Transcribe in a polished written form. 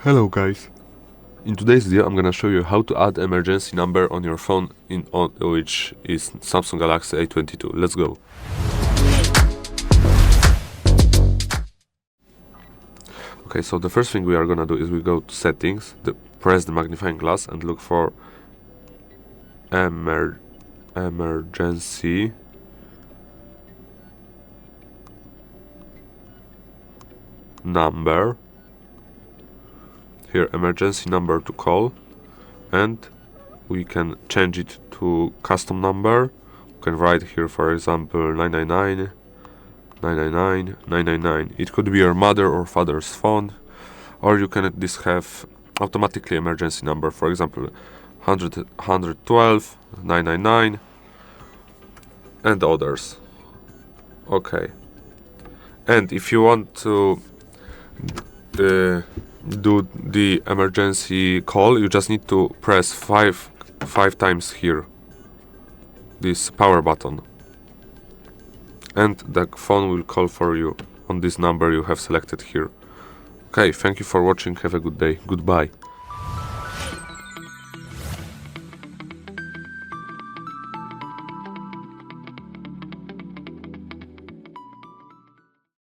Hello guys. In today's video I'm gonna show you how to add emergency number on your phone which is Samsung Galaxy A22. Let's go. Okay, so the first thing we are gonna do is we go to settings, press the magnifying glass and look for emergency number. Here, emergency number to call, and we can change it to custom number. We can write here, for example, 999 999 999. It could be your mother or father's phone, or you can have automatically emergency number, for example 112 999 and others. Okay, and if you want to do the emergency call, you just need to press five times here this power button, and the phone will call for you on this number you have selected here. Okay, thank you for watching, have a good day, goodbye.